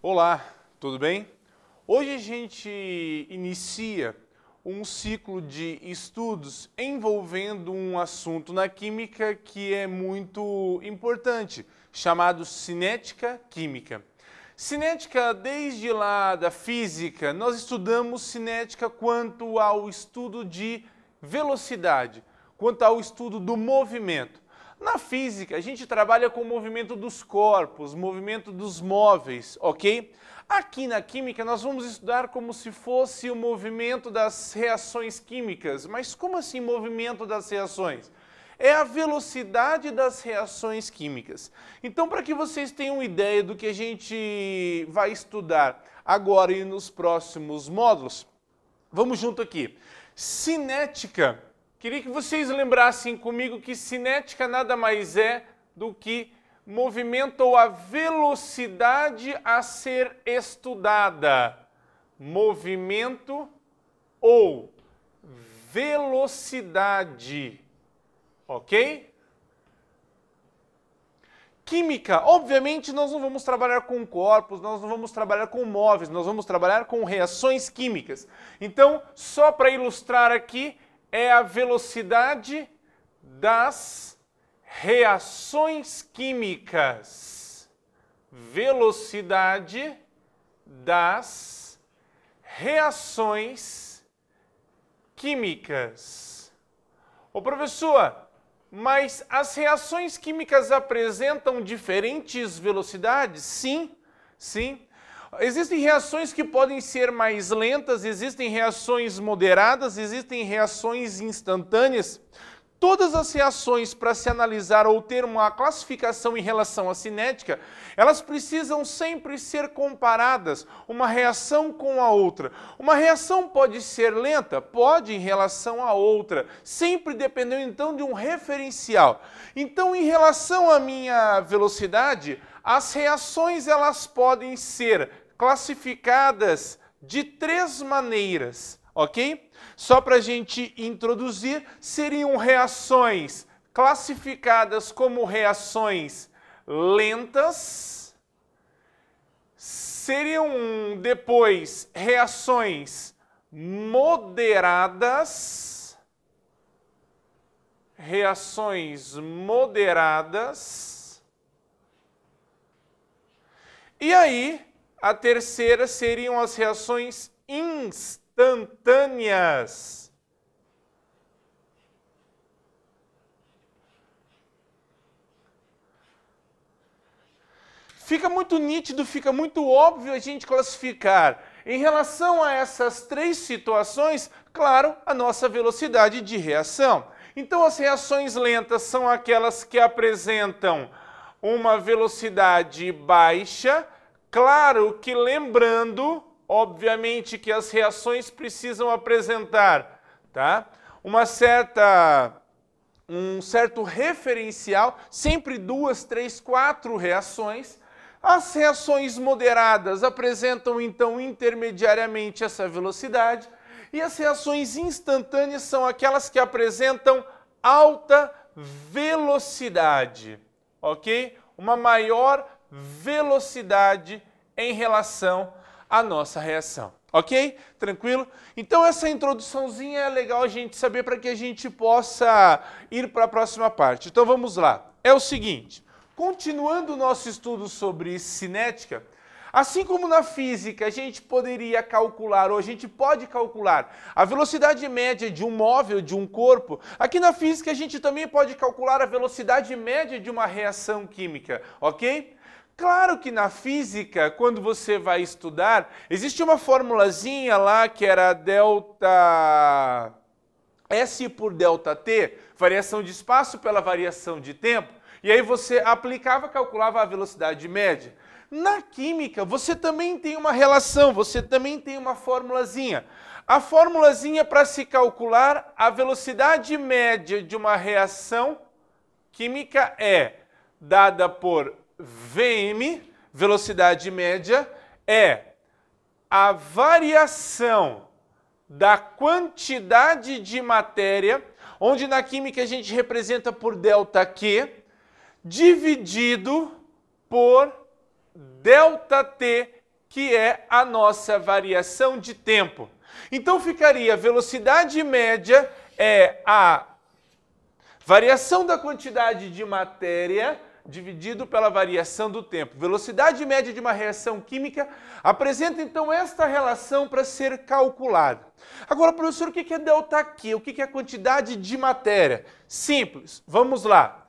Olá, tudo bem? Hoje a gente inicia um ciclo de estudos envolvendo um assunto na química que é muito importante, chamado cinética química. Cinética, desde lá da física, nós estudamos cinética quanto ao estudo de velocidade, quanto ao estudo do movimento. Na física, a gente trabalha com o movimento dos corpos, movimento dos móveis, ok? Aqui na química, nós vamos estudar como se fosse o movimento das reações químicas. Mas como assim movimento das reações? É a velocidade das reações químicas. Então, para que vocês tenham ideia do que a gente vai estudar agora e nos próximos módulos, vamos junto aqui. Cinética. Queria que vocês lembrassem comigo que cinética nada mais é do que movimento ou a velocidade a ser estudada. Movimento ou velocidade. Ok? Química, obviamente nós não vamos trabalhar com corpos, nós não vamos trabalhar com móveis, nós vamos trabalhar com reações químicas. Então, só para ilustrar aqui, é a velocidade das reações químicas. Velocidade das reações químicas. Ô professor, mas as reações químicas apresentam diferentes velocidades? Sim, sim. Existem reações que podem ser mais lentas, existem reações moderadas, existem reações instantâneas. Todas as reações, para se analisar ou ter uma classificação em relação à cinética, elas precisam sempre ser comparadas, uma reação com a outra. Uma reação pode ser lenta? Pode, em relação à outra, sempre dependendo então de um referencial. Então, em relação à minha velocidade, as reações elas podem ser classificadas de 3 maneiras, ok? Só para a gente introduzir, seriam reações classificadas como reações lentas, seriam depois reações moderadas, e aí a terceira seriam as reações instantâneas. Fica muito nítido, fica muito óbvio a gente classificar. Em relação a essas 3 situações, claro, a nossa velocidade de reação. Então, as reações lentas são aquelas que apresentam uma velocidade baixa. Claro que lembrando, obviamente, que as reações precisam apresentar, tá? Um certo referencial, sempre 2, 3, 4 reações. As reações moderadas apresentam, então, intermediariamente essa velocidade. E as reações instantâneas são aquelas que apresentam alta velocidade, ok? Uma maior velocidade em relação à nossa reação, ok? Tranquilo? Então essa introduçãozinha é legal a gente saber para que a gente possa ir para a próxima parte. Então vamos lá. É o seguinte, continuando o nosso estudo sobre cinética, assim como na física a gente poderia calcular, ou a gente pode calcular a velocidade média de um móvel, de um corpo, aqui na física a gente também pode calcular a velocidade média de uma reação química, ok? Claro que na física, quando você vai estudar, existe uma formulazinha lá que era delta S por delta T, variação de espaço pela variação de tempo, e aí você aplicava, calculava a velocidade média. Na química, você também tem uma relação, você também tem uma formulazinha. A formulazinha para se calcular a velocidade média de uma reação química é dada por Vm, velocidade média, é a variação da quantidade de matéria, onde na química a gente representa por ΔQ, dividido por ΔT, que é a nossa variação de tempo. Então ficaria velocidade média é a variação da quantidade de matéria dividido pela variação do tempo. Velocidade média de uma reação química apresenta então esta relação para ser calculada. Agora, professor, o que é ΔQ? O que é a quantidade de matéria? Simples, vamos lá.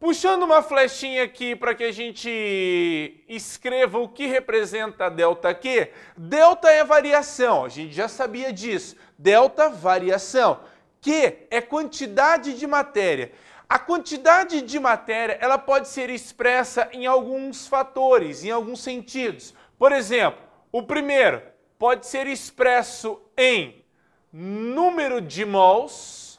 Puxando uma flechinha aqui para que a gente escreva o que representa ΔQ, delta é variação, a gente já sabia disso. Delta, variação. Q é quantidade de matéria. A quantidade de matéria ela pode ser expressa em alguns fatores, em alguns sentidos. Por exemplo, o primeiro pode ser expresso em número de mols.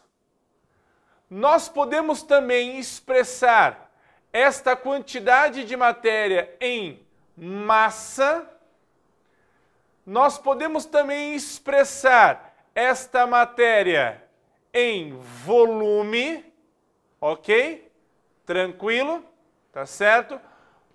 Nós podemos também expressar esta quantidade de matéria em massa. Nós podemos também expressar esta matéria em volume. Ok? Tranquilo? Tá certo?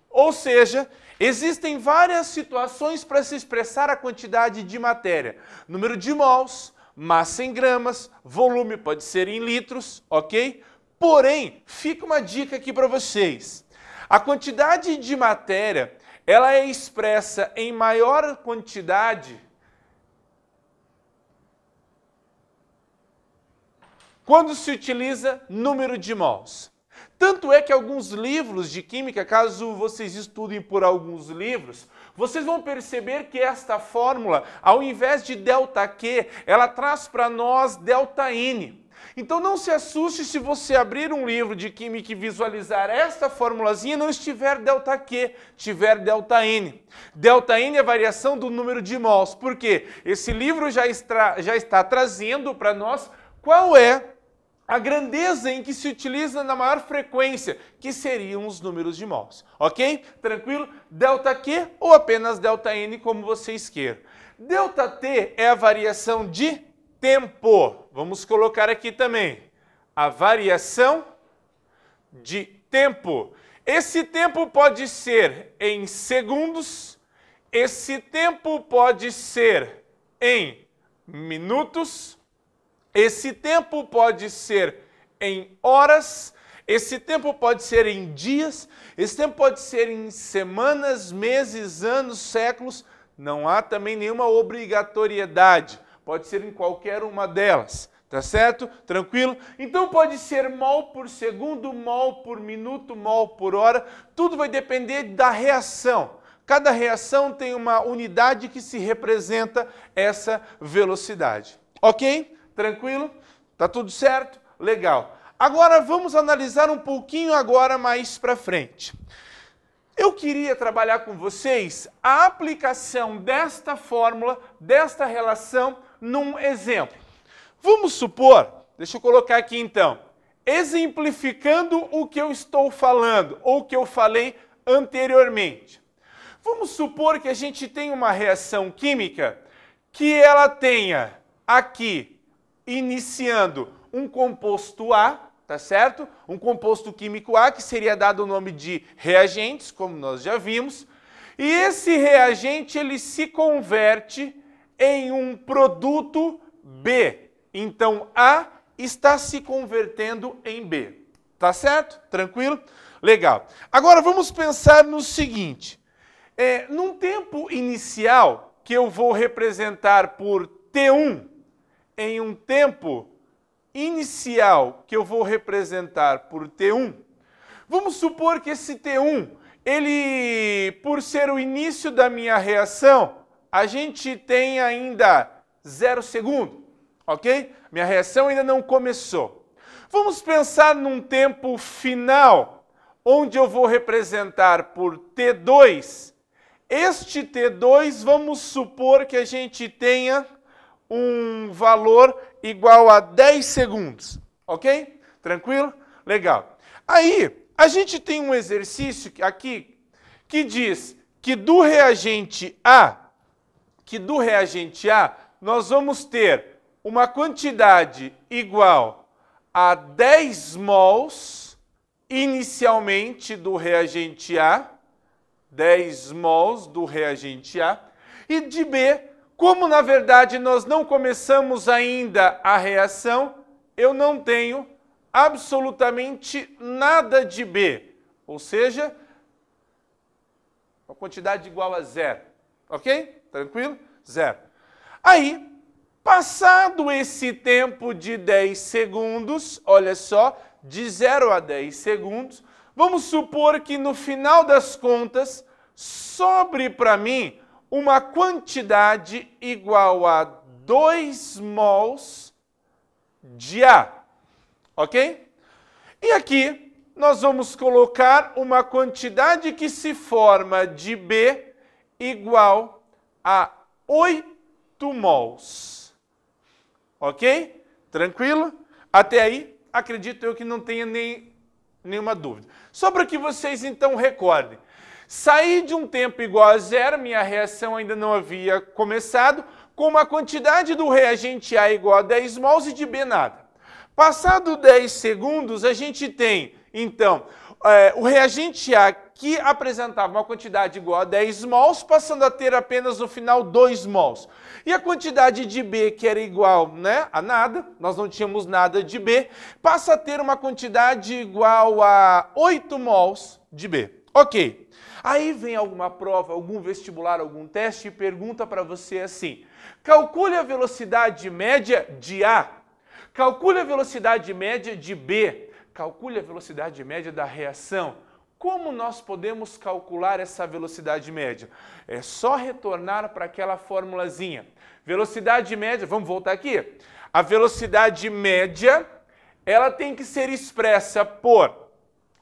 Ou seja, existem várias situações para se expressar a quantidade de matéria. Número de mols, massa em gramas, volume pode ser em litros, ok? Porém, fica uma dica aqui para vocês. A quantidade de matéria, ela é expressa em maior quantidade quando se utiliza número de mols. Tanto é que alguns livros de química, caso vocês estudem por alguns livros, vocês vão perceber que esta fórmula, ao invés de ΔQ, ela traz para nós ΔN. Então não se assuste se você abrir um livro de química e visualizar esta formulazinha e não estiver ΔQ, tiver ΔN. ΔN é a variação do número de mols. Por quê? Esse livro já está trazendo para nós qual é a grandeza em que se utiliza na maior frequência, que seriam os números de mols. Ok? Tranquilo? ΔQ ou apenas ΔN, como vocês queiram. ΔT é a variação de tempo. Vamos colocar aqui também a variação de tempo. Esse tempo pode ser em segundos, esse tempo pode ser em minutos, esse tempo pode ser em horas, esse tempo pode ser em dias, esse tempo pode ser em semanas, meses, anos, séculos. Não há também nenhuma obrigatoriedade. Pode ser em qualquer uma delas. Tá certo? Tranquilo? Então pode ser mol por segundo, mol por minuto, mol por hora. Tudo vai depender da reação. Cada reação tem uma unidade que se representa essa velocidade. Ok? Tranquilo? Tá tudo certo? Legal. Agora vamos analisar um pouquinho agora mais para frente. Eu queria trabalhar com vocês a aplicação desta fórmula, desta relação, num exemplo. Vamos supor, deixa eu colocar aqui então, exemplificando o que eu estou falando, ou o que eu falei anteriormente. Vamos supor que a gente tem uma reação química que ela tenha aqui, iniciando um composto A, tá certo? Um composto químico A, que seria dado o nome de reagentes, como nós já vimos. E esse reagente, ele se converte em um produto B. Então, A está se convertendo em B. Tá certo? Tranquilo? Legal. Agora, vamos pensar no seguinte. Num tempo inicial, que eu vou representar por T1, em um tempo inicial que eu vou representar por T1, vamos supor que esse T1, ele, por ser o início da minha reação, a gente tem ainda 0 segundo, ok? Minha reação ainda não começou. Vamos pensar num tempo final, onde eu vou representar por T2. Este T2, vamos supor que a gente tenha um valor igual a 10 segundos, ok? Tranquilo? Legal. Aí, a gente tem um exercício aqui que diz que do reagente A, nós vamos ter uma quantidade igual a 10 mols inicialmente do reagente A, 10 mols do reagente A, e de B, como na verdade nós não começamos ainda a reação, eu não tenho absolutamente nada de B, ou seja, uma quantidade igual a zero, ok? Tranquilo? Zero. Aí, passado esse tempo de 10 segundos, olha só, de 0 a 10 segundos, vamos supor que no final das contas sobre para mim uma quantidade igual a 2 mols de A, ok? E aqui nós vamos colocar uma quantidade que se forma de B igual a 8 mols, ok? Tranquilo? Até aí, acredito eu que não tenha nenhuma dúvida. Só para que vocês então recordem. Saí de um tempo igual a zero, minha reação ainda não havia começado, com uma quantidade do reagente A igual a 10 mols e de B nada. Passado 10 segundos, a gente tem, então, o reagente A que apresentava uma quantidade igual a 10 mols, passando a ter apenas no final 2 mols. E a quantidade de B, que era igual, né, a nada, nós não tínhamos nada de B, passa a ter uma quantidade igual a 8 mols de B. Ok. Aí vem alguma prova, algum vestibular, algum teste e pergunta para você assim: calcule a velocidade média de A, calcule a velocidade média de B, calcule a velocidade média da reação. Como nós podemos calcular essa velocidade média? É só retornar para aquela formulazinha. Velocidade média, vamos voltar aqui. A velocidade média, ela tem que ser expressa por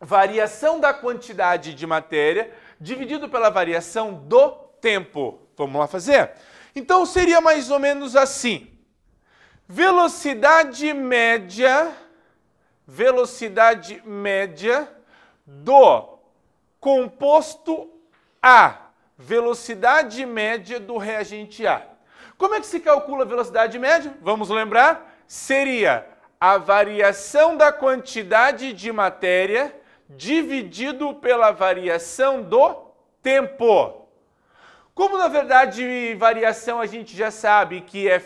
variação da quantidade de matéria dividido pela variação do tempo. Vamos lá fazer? Então seria mais ou menos assim. Velocidade média do composto A. Velocidade média do reagente A. Como é que se calcula a velocidade média? Vamos lembrar? Seria a variação da quantidade de matéria dividido pela variação do tempo. Como, na verdade, variação a gente já sabe que é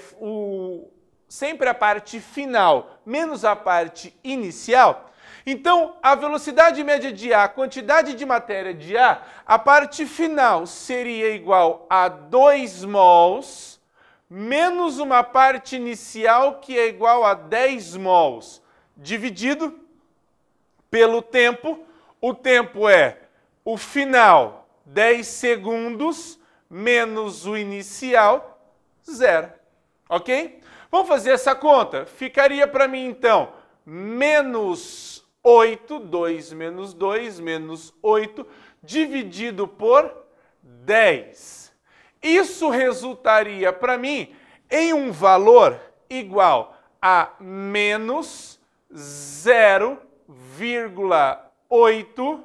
sempre a parte final menos a parte inicial, então a velocidade média de A, a quantidade de matéria de A, a parte final seria igual a 2 mols menos uma parte inicial que é igual a 10 mols, dividido pelo tempo. O tempo é o final, 10 segundos, menos o inicial, 0. Ok? Vamos fazer essa conta? Ficaria para mim, então, menos 8, 2 menos 2, menos 8, dividido por 10. Isso resultaria para mim em um valor igual a menos 0,8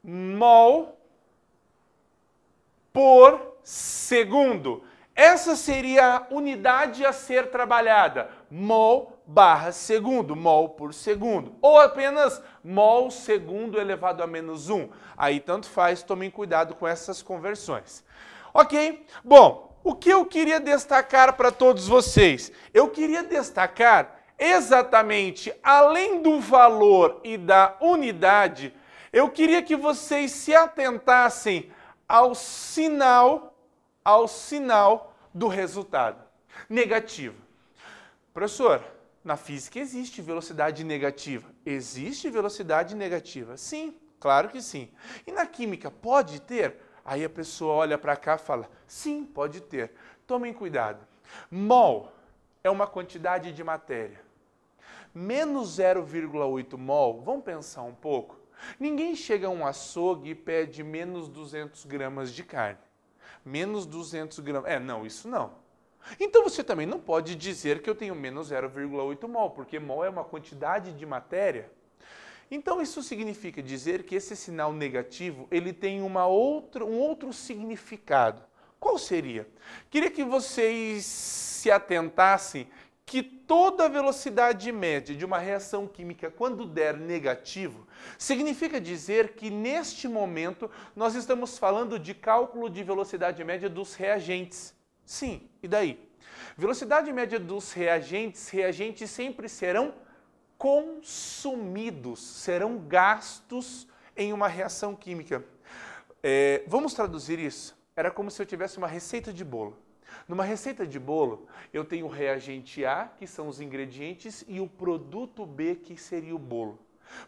mol por segundo. Essa seria a unidade a ser trabalhada, mol barra segundo, mol por segundo, ou apenas mol segundo elevado a menos 1. Aí tanto faz, tomem cuidado com essas conversões. Ok? Bom, o que eu queria destacar para todos vocês? Eu queria destacar exatamente, além do valor e da unidade, eu queria que vocês se atentassem ao sinal do resultado. Negativo. Professor, na física existe velocidade negativa. Existe velocidade negativa? Sim, claro que sim. E na química pode ter? Aí a pessoa olha para cá e fala, sim, pode ter. Tomem cuidado. Mol é uma quantidade de matéria. Menos 0,8 mol, vamos pensar um pouco. Ninguém chega a um açougue e pede menos 200 gramas de carne. Menos 200 gramas. Não, isso não. Então você também não pode dizer que eu tenho menos 0,8 mol, porque mol é uma quantidade de matéria. Então isso significa dizer que esse sinal negativo ele tem um outro significado. Qual seria? Queria que vocês se atentassem que toda velocidade média de uma reação química, quando der negativo, significa dizer que neste momento nós estamos falando de cálculo de velocidade média dos reagentes. Sim, e daí? Velocidade média dos reagentes sempre serão consumidos, serão gastos em uma reação química. Vamos traduzir isso? Era como se eu tivesse uma receita de bolo. Numa receita de bolo, eu tenho o reagente A, que são os ingredientes, e o produto B, que seria o bolo.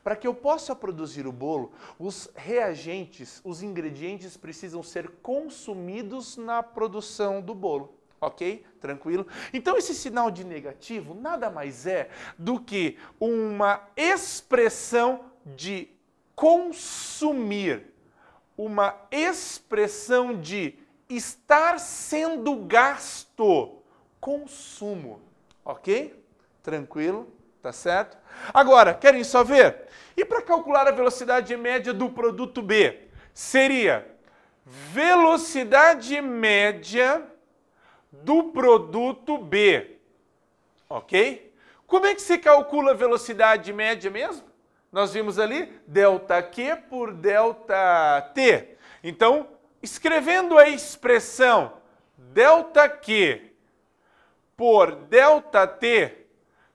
Para que eu possa produzir o bolo, os reagentes, os ingredientes precisam ser consumidos na produção do bolo. Ok? Tranquilo? Então esse sinal de negativo nada mais é do que uma expressão de consumir, uma expressão de estar sendo gasto, consumo, ok? Tranquilo, tá certo? Agora, querem só ver? E para calcular a velocidade média do produto B? Seria velocidade média do produto B, ok? Como é que se calcula a velocidade média mesmo? Nós vimos ali, ΔQ por ΔT. Então, escrevendo a expressão ΔQ por ΔT,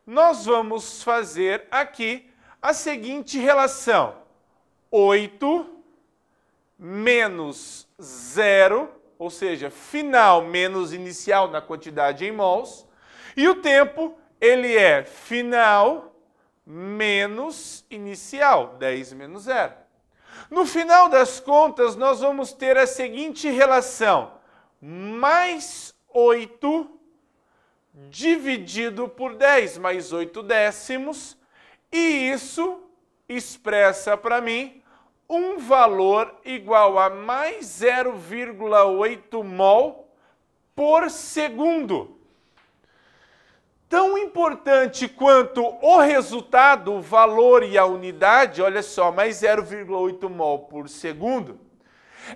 nós vamos fazer aqui a seguinte relação. 8 menos 0, ou seja, final menos inicial na quantidade em mols, e o tempo, ele é final menos inicial, 10 menos 0. No final das contas, nós vamos ter a seguinte relação, mais 8 dividido por 10, mais 8 décimos, e isso expressa para mim um valor igual a mais 0,8 mol por segundo. Tão importante quanto o resultado, o valor e a unidade, olha só, mais 0,8 mol por segundo,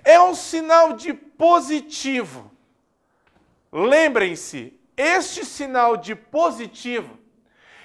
é um sinal de positivo. Lembrem-se, este sinal de positivo,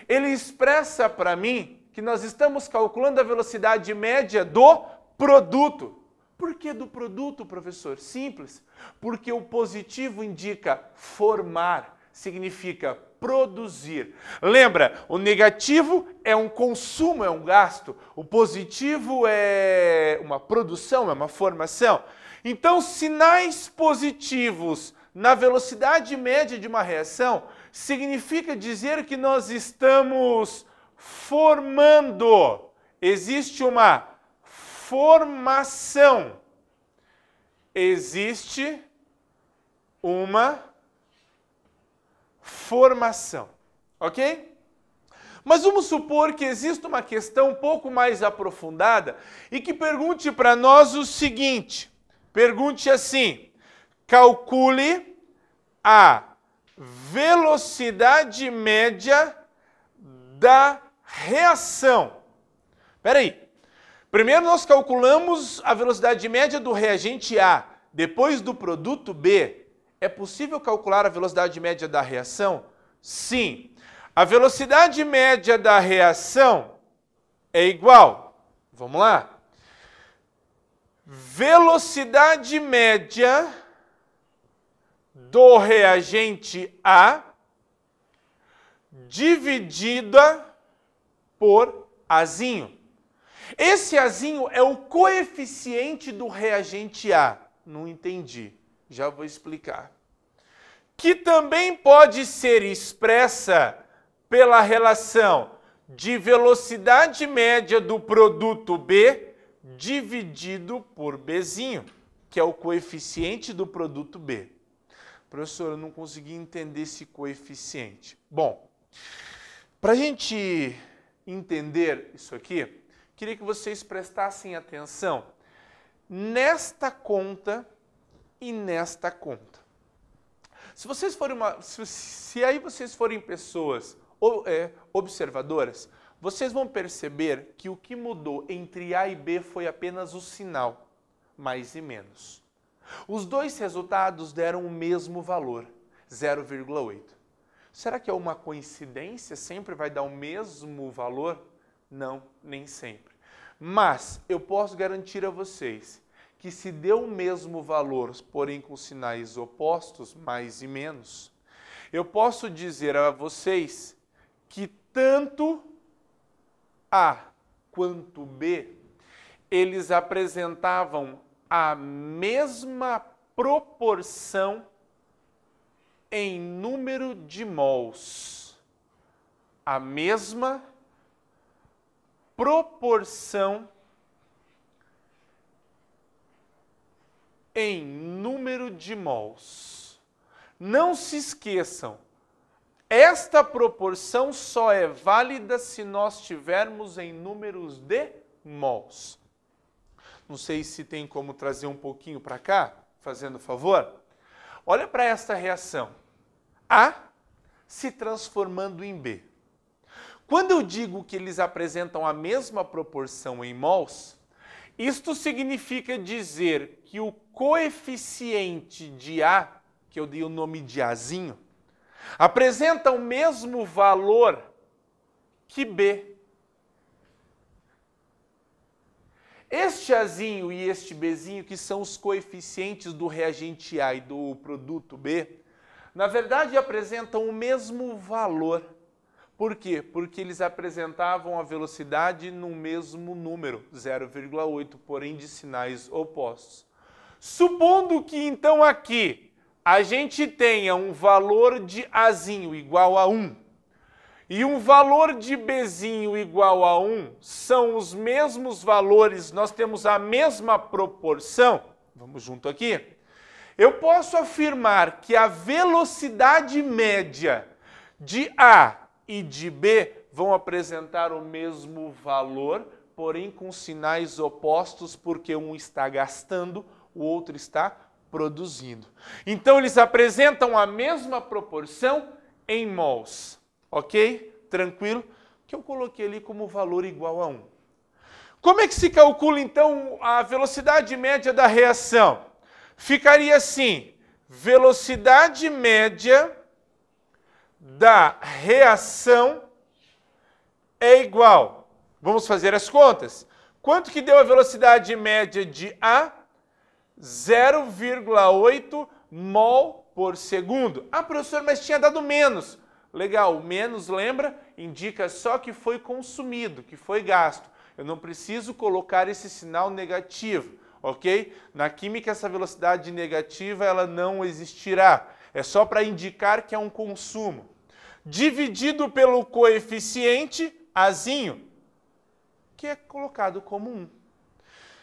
ele expressa para mim que nós estamos calculando a velocidade média do produto. Por que do produto, professor? Simples, porque o positivo indica formar, significa produzir. Lembra, o negativo é um consumo, é um gasto. O positivo é uma produção, é uma formação. Então, sinais positivos na velocidade média de uma reação significa dizer que nós estamos formando. Existe uma formação. Existe uma formação, ok? Mas vamos supor que exista uma questão um pouco mais aprofundada e que pergunte para nós o seguinte, pergunte assim, calcule a velocidade média da reação. Espera aí, primeiro nós calculamos a velocidade média do reagente A, depois do produto B. É possível calcular a velocidade média da reação? Sim. A velocidade média da reação é igual, vamos lá, velocidade média do reagente A dividida por Azinho. Esse Azinho é o coeficiente do reagente A. Não entendi. Já vou explicar. Que também pode ser expressa pela relação de velocidade média do produto B dividido por Bzinho, que é o coeficiente do produto B. Professor, eu não consegui entender esse coeficiente. Bom, para a gente entender isso aqui, queria que vocês prestassem atenção nesta conta e nesta conta. Se vocês forem se aí vocês forem pessoas observadoras, vocês vão perceber que o que mudou entre A e B foi apenas o sinal, mais e menos. Os dois resultados deram o mesmo valor, 0,8. Será que é uma coincidência? Sempre vai dar o mesmo valor? Não, nem sempre. Mas eu posso garantir a vocês que se deu o mesmo valor, porém com sinais opostos, mais e menos, eu posso dizer a vocês que tanto A quanto B, eles apresentavam a mesma proporção em número de mols. A mesma proporção em número de mols. Não se esqueçam, esta proporção só é válida se nós tivermos em números de mols. Não sei se tem como trazer um pouquinho para cá, fazendo favor. Olha para esta reação. A se transformando em B. Quando eu digo que eles apresentam a mesma proporção em mols, isto significa dizer que o coeficiente de A, que eu dei o nome de Azinho, apresenta o mesmo valor que B. Este Azinho e este Bzinho, que são os coeficientes do reagente A e do produto B, na verdade apresentam o mesmo valor. Por quê? Porque eles apresentavam a velocidade no mesmo número, 0,8, porém de sinais opostos. Supondo que então aqui a gente tenha um valor de Azinho igual a 1 e um valor de Bzinho igual a 1, são os mesmos valores, nós temos a mesma proporção, vamos junto aqui, eu posso afirmar que a velocidade média de A e de B vão apresentar o mesmo valor, porém com sinais opostos, porque um está gastando, o outro está produzindo. Então eles apresentam a mesma proporção em mols. Ok? Tranquilo? Que eu coloquei ali como valor igual a 1. Como é que se calcula, então, a velocidade média da reação? Ficaria assim, velocidade média da reação é igual. Vamos fazer as contas. Quanto que deu a velocidade média de A? 0,8 mol por segundo. Ah, professor, mas tinha dado menos. Legal, o menos, lembra? Indica só que foi consumido, que foi gasto. Eu não preciso colocar esse sinal negativo, ok? Na química, essa velocidade negativa ela não existirá. É só para indicar que é um consumo. Dividido pelo coeficiente Azinho, que é colocado como 1.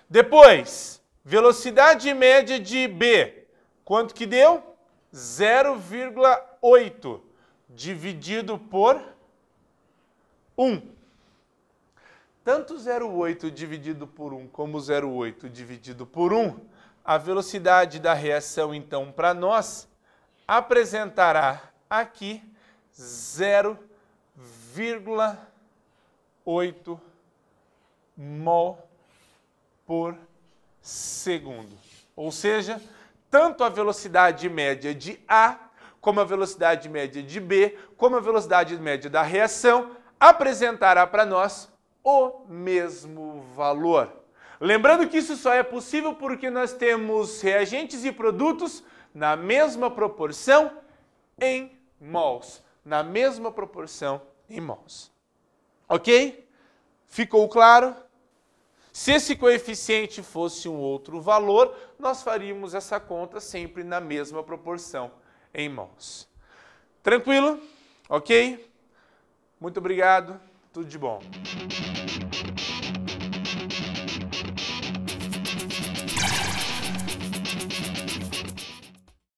Depois, velocidade média de B. Quanto que deu? 0,8. Dividido por 1. Tanto 0,8 dividido por 1 como 0,8 dividido por 1, a velocidade da reação, então, para nós, apresentará aqui 0,8 mol por segundo. Ou seja, tanto a velocidade média de A, como a velocidade média de B, como a velocidade média da reação, apresentará para nós o mesmo valor. Lembrando que isso só é possível porque nós temos reagentes e produtos na mesma proporção em mols. Na mesma proporção em mols. Ok? Ficou claro? Se esse coeficiente fosse um outro valor, nós faríamos essa conta sempre na mesma proporção em mols. Tranquilo? Ok? Muito obrigado. Tudo de bom.